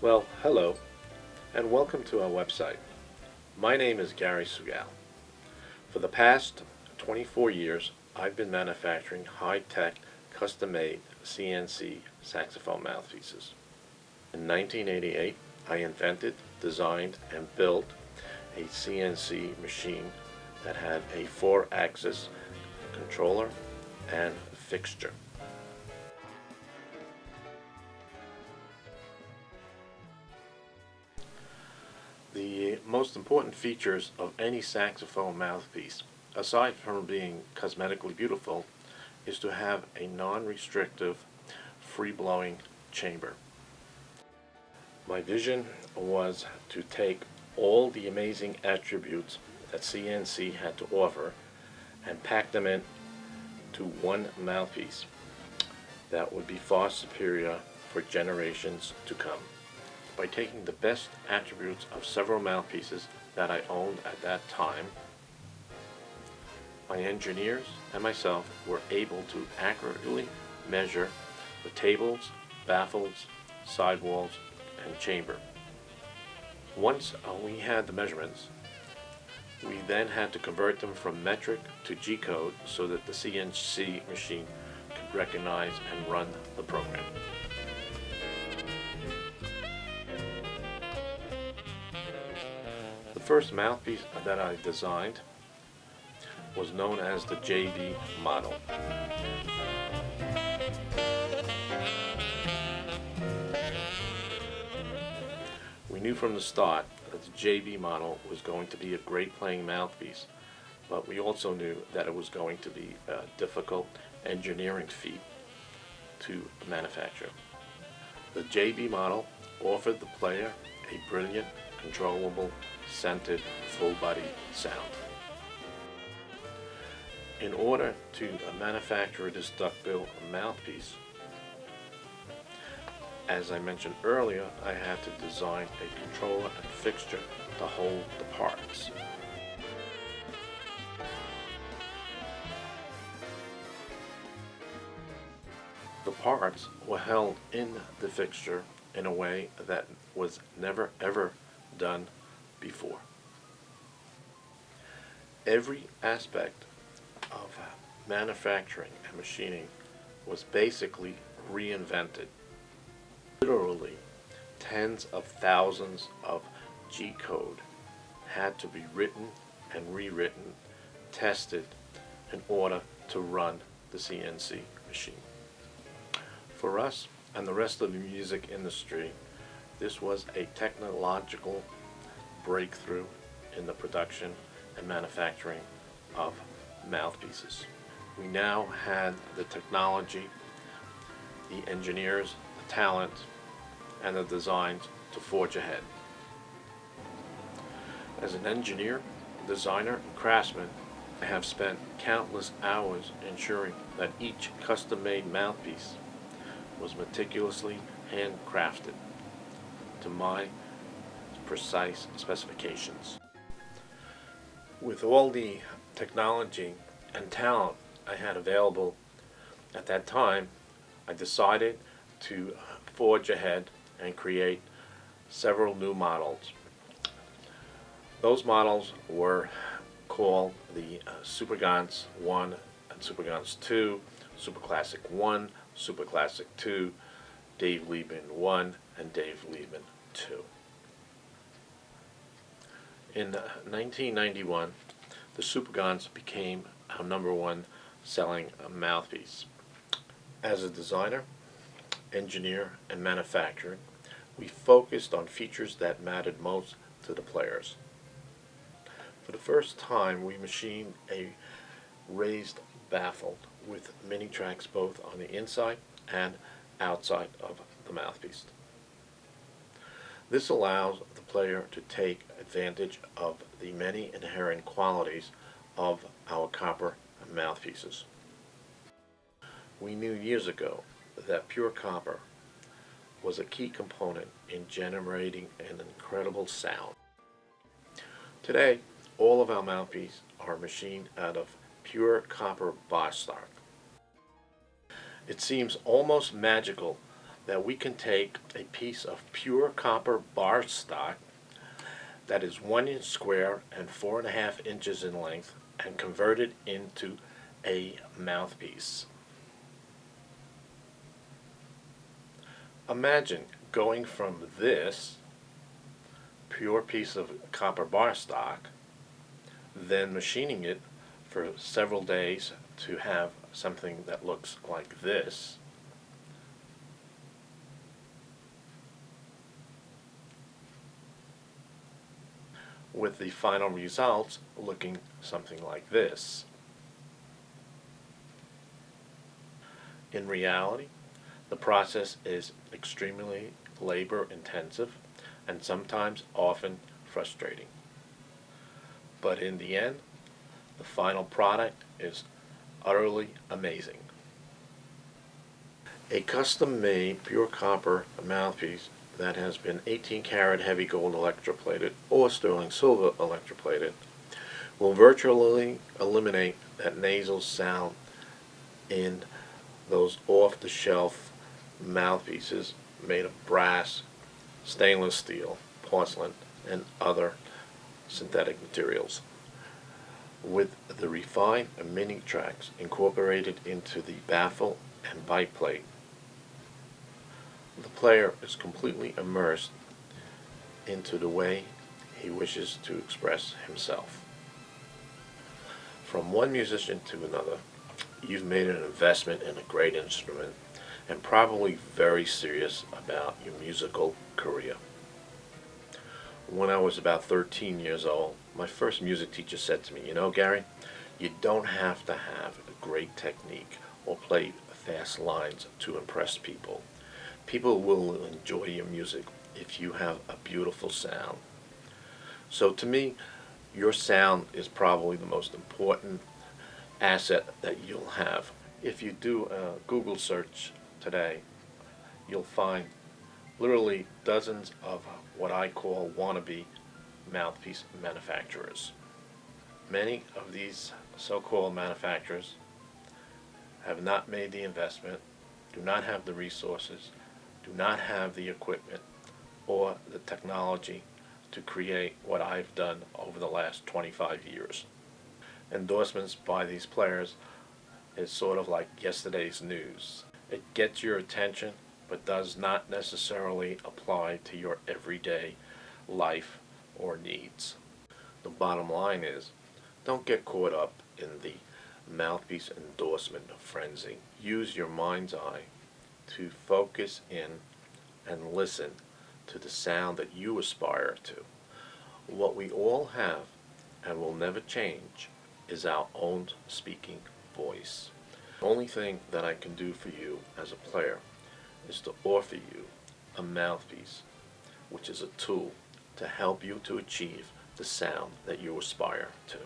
Well, hello, and welcome to our website. My name is Gary Sugal. For the past 24 years, I've been manufacturing high-tech, custom-made CNC saxophone mouthpieces. In 1988, I invented, designed, and built a CNC machine that had a 4-axis controller and fixture. The most important features of any saxophone mouthpiece, aside from being cosmetically beautiful, is to have a non-restrictive, free-blowing chamber. My vision was to take all the amazing attributes that CNC had to offer and pack them in to one mouthpiece that would be far superior for generations to come. By taking the best attributes of several mouthpieces that I owned at that time, my engineers and myself were able to accurately measure the tables, baffles, sidewalls, and chamber. Once we had the measurements, we then had to convert them from metric to G-code so that the CNC machine could recognize and run the program. The first mouthpiece that I designed was known as the JB model. We knew from the start that the JB model was going to be a great playing mouthpiece, but we also knew that it was going to be a difficult engineering feat to manufacture. The JB model offered the player a brilliant, controllable, centered, full-body sound. In order to manufacture this duck-bill mouthpiece, as I mentioned earlier, I had to design a controller and fixture to hold the parts. The parts were held in the fixture in a way that was never ever done before. Every aspect of manufacturing and machining was basically reinvented. Literally, tens of thousands of G-code had to be written and rewritten, tested in order to run the CNC machine. For us and the rest of the music industry, this was a technological breakthrough in the production and manufacturing of mouthpieces. We now had the technology, the engineers, the talent, and the designs to forge ahead. As an engineer, designer, and craftsman, I have spent countless hours ensuring that each custom-made mouthpiece was meticulously handcrafted to my precise specifications. With all the technology and talent I had available at that time, I decided to forge ahead and create several new models. Those models were called the Supergans 1 and Supergans 2, Super Classic 1, Super Classic 2, Dave Liebman 1, and Dave Liebman 2. In 1991, the Supergans became our #1 selling mouthpiece. As a designer, engineer, and manufacturer, we focused on features that mattered most to the players. For the first time, we machined a raised baffle with mini tracks both on the inside and outside of the mouthpiece. This allows the player to take advantage of the many inherent qualities of our copper mouthpieces. We knew years ago that pure copper was a key component in generating an incredible sound. Today, all of our mouthpieces are machined out of pure copper bar stock. It seems almost magical that we can take a piece of pure copper bar stock that is 1 inch square and 4.5 inches in length and convert it into a mouthpiece. Imagine going from this pure piece of copper bar stock, then machining it for several days to have something that looks like this, with the final results looking something like this. In reality, the process is extremely labor intensive and sometimes often frustrating. But in the end, the final product is utterly amazing. A custom-made pure copper mouthpiece that has been 18 karat heavy gold electroplated or sterling silver electroplated will virtually eliminate that nasal sound in those off-the-shelf mouthpieces made of brass, stainless steel, porcelain, and other synthetic materials. With the refined mini tracks incorporated into the baffle and bite plate, the player is completely immersed into the way he wishes to express himself. From one musician to another, you've made an investment in a great instrument and probably very serious about your musical career. When I was about 13 years old, my first music teacher said to me, "You know, Gary, you don't have to have a great technique or play fast lines to impress people. People will enjoy your music if you have a beautiful sound." So to me, your sound is probably the most important asset that you'll have. If you do a Google search today, you'll find literally dozens of what I call wannabe mouthpiece manufacturers. Many of these so-called manufacturers have not made the investment, do not have the resources, do not have the equipment or the technology to create what I've done over the last 25 years. Endorsements by these players is sort of like yesterday's news. It gets your attention but does not necessarily apply to your everyday life or needs. The bottom line is, don't get caught up in the mouthpiece endorsement frenzy. Use your mind's eye to focus in and listen to the sound that you aspire to. What we all have and will never change is our own speaking voice. The only thing that I can do for you as a player is to offer you a mouthpiece, which is a tool to help you to achieve the sound that you aspire to.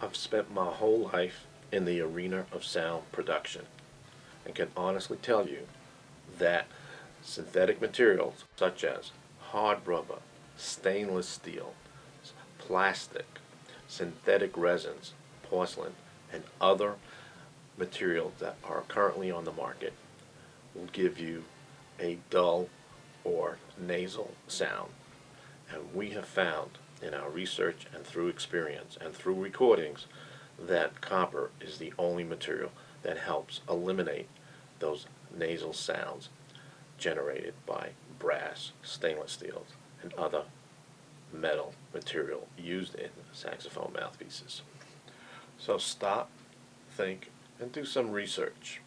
I've spent my whole life in the arena of sound production and can honestly tell you that synthetic materials such as hard rubber, stainless steel, plastic, synthetic resins, porcelain, and other materials that are currently on the market will give you a dull or nasal sound. And we have found in our research and through experience and through recordings that copper is the only material that helps eliminate those nasal sounds generated by brass, stainless steel, and other metal material used in saxophone mouthpieces. So stop, think, and do some research.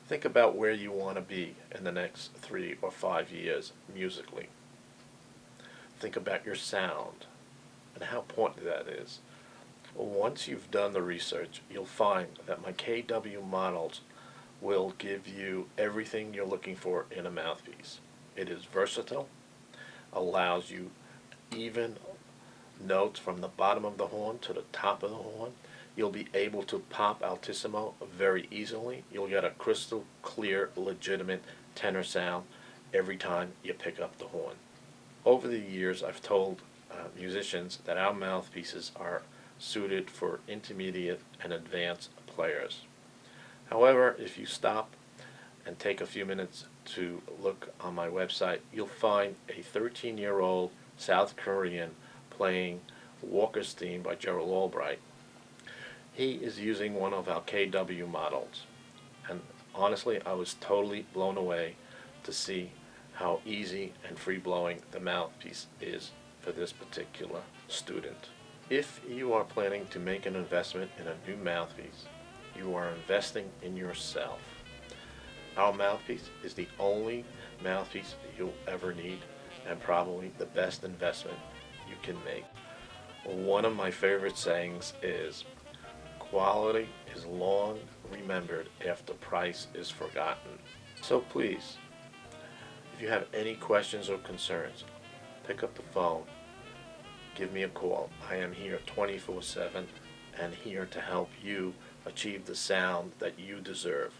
Think about where you want to be in the next 3 or 5 years musically. Think about your sound and how important that is. Once you've done the research, you'll find that my KW models will give you everything you're looking for in a mouthpiece. It is versatile, allows you even notes from the bottom of the horn to the top of the horn. You'll be able to pop altissimo very easily. You'll get a crystal clear, legitimate tenor sound every time you pick up the horn. Over the years, I've told musicians that our mouthpieces are suited for intermediate and advanced players. However, if you stop and take a few minutes to look on my website, you'll find a 13-year-old South Korean playing Walker's Theme by Gerald Albright. He is using one of our KW models, and honestly I was totally blown away to see how easy and free-blowing the mouthpiece is for this particular student. If you are planning to make an investment in a new mouthpiece, you are investing in yourself. Our mouthpiece is the only mouthpiece you'll ever need, and probably the best investment you can make. One of my favorite sayings is, quality is long remembered after price is forgotten. So please, if you have any questions or concerns, pick up the phone, give me a call. I am here 24/7 and here to help you achieve the sound that you deserve.